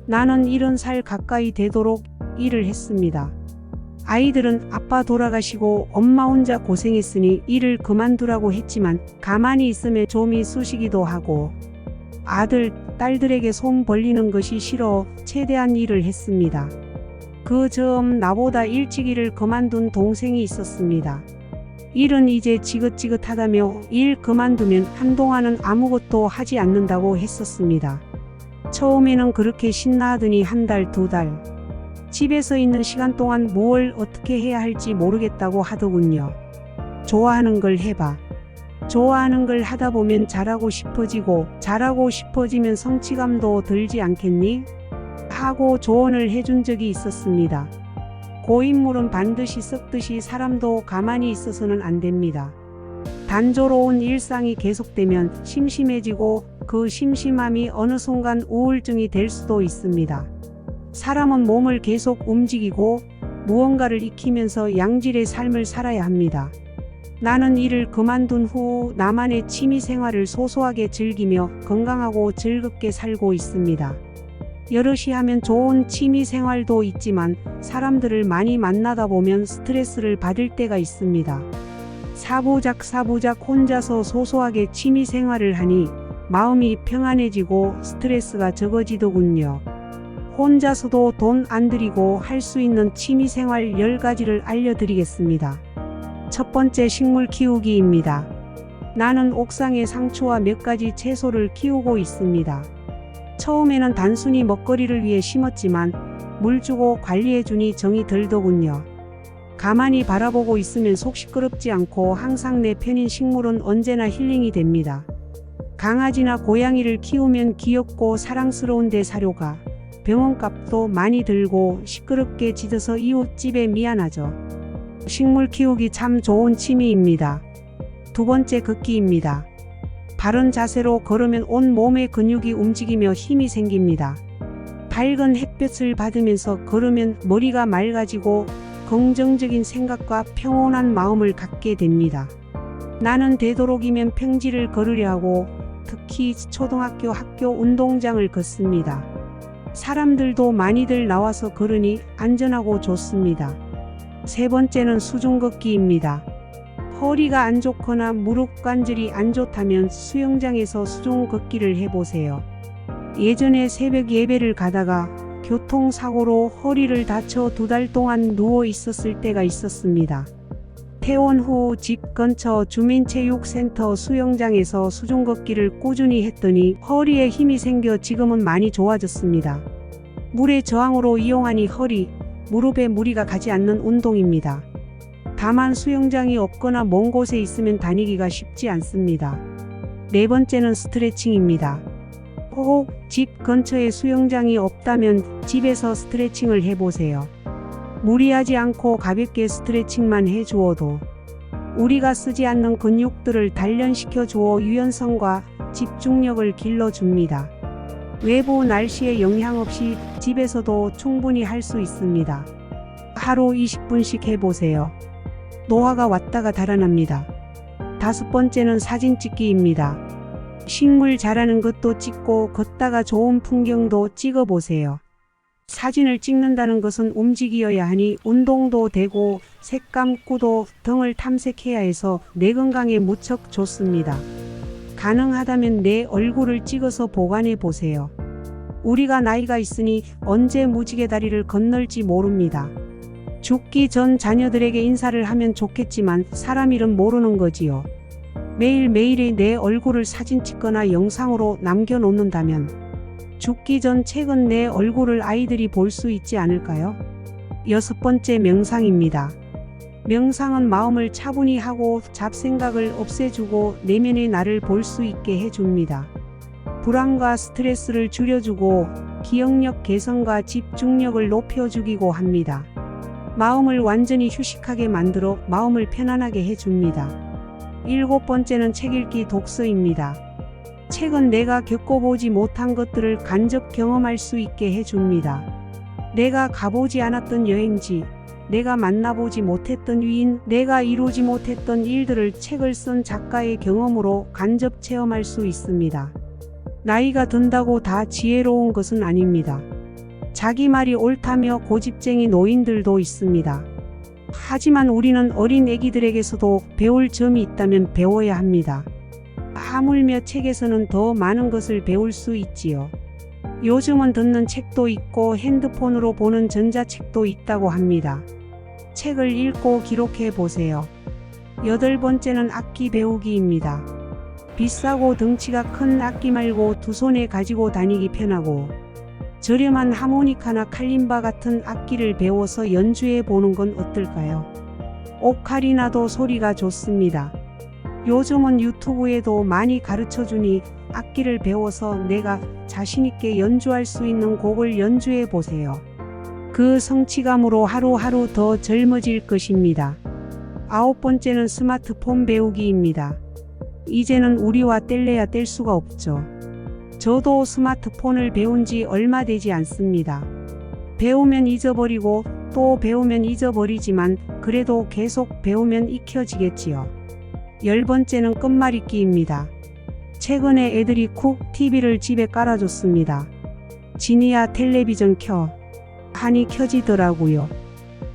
나는 70살 가까이 되도록 일을 했습니다. 아이들은 아빠 돌아가시고 엄마 혼자 고생했으니 일을 그만두라고 했지만 가만히 있으면 좀이 쑤시기도 하고 아들, 딸들에게 손 벌리는 것이 싫어 최대한 일을 했습니다. 그 즈음 나보다 일찍 일을 그만둔 동생이 있었습니다. 일은 이제 지긋지긋하다며 일 그만두면 한동안은 아무것도 하지 않는다고 했었습니다. 처음에는 그렇게 신나하더니 한 달, 두 달. 집에서 있는 시간 동안 뭘 어떻게 해야 할지 모르겠다고 하더군요. 좋아하는 걸 해봐. 좋아하는 걸 하다 보면 잘하고 싶어지고 잘하고 싶어지면 성취감도 들지 않겠니? 하고 조언을 해준 적이 있었습니다. 고인물은 반드시 썩듯이 사람도 가만히 있어서는 안 됩니다. 단조로운 일상이 계속되면 심심해지고 그 심심함이 어느 순간 우울증이 될 수도 있습니다. 사람은 몸을 계속 움직이고 무언가를 익히면서 양질의 삶을 살아야 합니다. 나는 일을 그만둔 후 나만의 취미 생활을 소소하게 즐기며 건강하고 즐겁게 살고 있습니다. 여럿이 하면 좋은 취미 생활도 있지만 사람들을 많이 만나다 보면 스트레스를 받을 때가 있습니다. 사부작 혼자서 소소하게 취미 생활을 하니 마음이 평안해지고 스트레스가 적어지더군요. 혼자서도 돈 안 들이고 할 수 있는 취미 생활 10가지를 알려드리겠습니다. 첫 번째, 식물 키우기입니다. 나는 옥상에 상추와 몇 가지 채소를 키우고 있습니다. 처음에는 단순히 먹거리를 위해 심었지만 물 주고 관리해주니 정이 들더군요. 가만히 바라보고 있으면 속 시끄럽지 않고 항상 내 편인 식물은 언제나 힐링이 됩니다. 강아지나 고양이를 키우면 귀엽고 사랑스러운데 사료가, 병원값도 많이 들고 시끄럽게 짖어서 이웃집에 미안하죠. 식물 키우기 참 좋은 취미입니다. 두 번째, 걷기입니다. 바른 자세로 걸으면 온 몸의 근육이 움직이며 힘이 생깁니다. 밝은 햇볕을 받으면서 걸으면 머리가 맑아지고 긍정적인 생각과 평온한 마음을 갖게 됩니다. 나는 되도록이면 평지를 걸으려 하고 특히 초등학교 학교 운동장을 걷습니다. 사람들도 많이들 나와서 걸으니 안전하고 좋습니다. 세 번째는 수중 걷기입니다. 허리가 안 좋거나 무릎 관절이 안 좋다면 수영장에서 수중 걷기를 해보세요. 예전에 새벽 예배를 가다가 교통사고로 허리를 다쳐 2달 동안 누워 있었을 때가 있었습니다. 퇴원 후 집 근처 주민체육센터 수영장에서 수중 걷기를 꾸준히 했더니 허리에 힘이 생겨 지금은 많이 좋아졌습니다. 물의 저항으로 이용하니 허리, 무릎에 무리가 가지 않는 운동입니다. 다만 수영장이 없거나 먼 곳에 있으면 다니기가 쉽지 않습니다. 네 번째는 스트레칭입니다. 혹 집 근처에 수영장이 없다면 집에서 스트레칭을 해보세요. 무리하지 않고 가볍게 스트레칭만 해주어도 우리가 쓰지 않는 근육들을 단련시켜 주어 유연성과 집중력을 길러줍니다. 외부 날씨에 영향 없이 집에서도 충분히 할 수 있습니다. 하루 20분씩 해보세요. 노화가 왔다가 달아납니다. 다섯 번째는 사진 찍기입니다. 식물 자라는 것도 찍고 걷다가 좋은 풍경도 찍어보세요. 사진을 찍는다는 것은 움직여야 하니 운동도 되고 색감, 구도 등을 탐색해야 해서 내 건강에 무척 좋습니다. 가능하다면 내 얼굴을 찍어서 보관해 보세요. 우리가 나이가 있으니 언제 무지개 다리를 건널지 모릅니다. 죽기 전 자녀들에게 인사를 하면 좋겠지만 사람 일은 모르는 거지요. 매일매일의 내 얼굴을 사진 찍거나 영상으로 남겨놓는다면 죽기 전 책은 내 얼굴을 아이들이 볼 수 있지 않을까요? 여섯 번째, 명상입니다. 명상은 마음을 차분히 하고 잡생각을 없애주고 내면의 나를 볼 수 있게 해줍니다. 불안과 스트레스를 줄여주고 기억력 개선과 집중력을 높여주기도 합니다. 마음을 완전히 휴식하게 만들어 마음을 편안하게 해줍니다. 일곱 번째는 책 읽기, 독서입니다. 책은 내가 겪어보지 못한 것들을 간접 경험할 수 있게 해줍니다. 내가 가보지 않았던 여행지, 내가 만나보지 못했던 위인, 내가 이루지 못했던 일들을 책을 쓴 작가의 경험으로 간접 체험할 수 있습니다. 나이가 든다고 다 지혜로운 것은 아닙니다. 자기 말이 옳다며 고집쟁이 노인들도 있습니다. 하지만 우리는 어린 애기들에게서도 배울 점이 있다면 배워야 합니다. 하물며 책에서는 더 많은 것을 배울 수 있지요. 요즘은 듣는 책도 있고 핸드폰으로 보는 전자책도 있다고 합니다. 책을 읽고 기록해 보세요. 8번째는 악기 배우기입니다. 비싸고 덩치가 큰 악기 말고 두 손에 가지고 다니기 편하고 저렴한 하모니카나 칼림바 같은 악기를 배워서 연주해 보는 건 어떨까요? 오카리나도 소리가 좋습니다. 요즘은 유튜브에도 많이 가르쳐주니 악기를 배워서 내가 자신있게 연주할 수 있는 곡을 연주해 보세요. 그 성취감으로 하루하루 더 젊어질 것입니다. 9번째는 스마트폰 배우기입니다. 이제는 우리와 뗄래야 뗄 수가 없죠. 저도 스마트폰을 배운 지 얼마 되지 않습니다. 배우면 잊어버리고 또 배우면 잊어버리지만 그래도 계속 배우면 익혀지겠지요. 10번째는 끝말잇기입니다. 최근에 애들이 쿡 TV를 집에 깔아줬습니다. 지니야 텔레비전 켜 하니 켜지더라고요.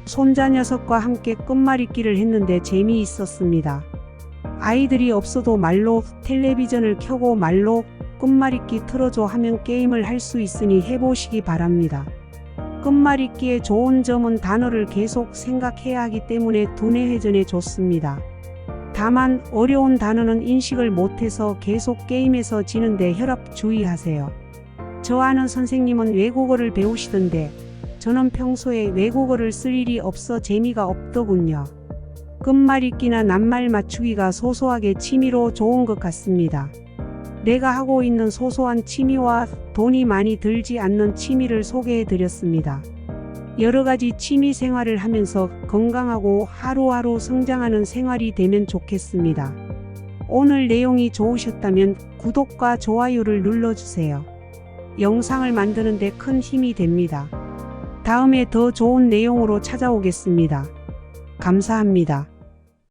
손자 녀석과 함께 끝말잇기를 했는데 재미있었습니다. 아이들이 없어도 말로 텔레비전을 켜고 말로 끝말잇기 틀어줘 하면 게임을 할 수 있으니 해보시기 바랍니다. 끝말잇기의 좋은 점은 단어를 계속 생각해야 하기 때문에 두뇌 회전에 좋습니다. 다만 어려운 단어는 인식을 못해서 계속 게임에서 지는데 혈압 주의하세요. 저 아는 선생님은 외국어를 배우시던데 저는 평소에 외국어를 쓸 일이 없어 재미가 없더군요. 끝말잇기나 낱말 맞추기가 소소하게 취미로 좋은 것 같습니다. 내가 하고 있는 소소한 취미와 돈이 많이 들지 않는 취미를 소개해 드렸습니다. 여러 가지 취미 생활을 하면서 건강하고 하루하루 성장하는 생활이 되면 좋겠습니다. 오늘 내용이 좋으셨다면 구독과 좋아요를 눌러주세요. 영상을 만드는 데 큰 힘이 됩니다. 다음에 더 좋은 내용으로 찾아오겠습니다. 감사합니다.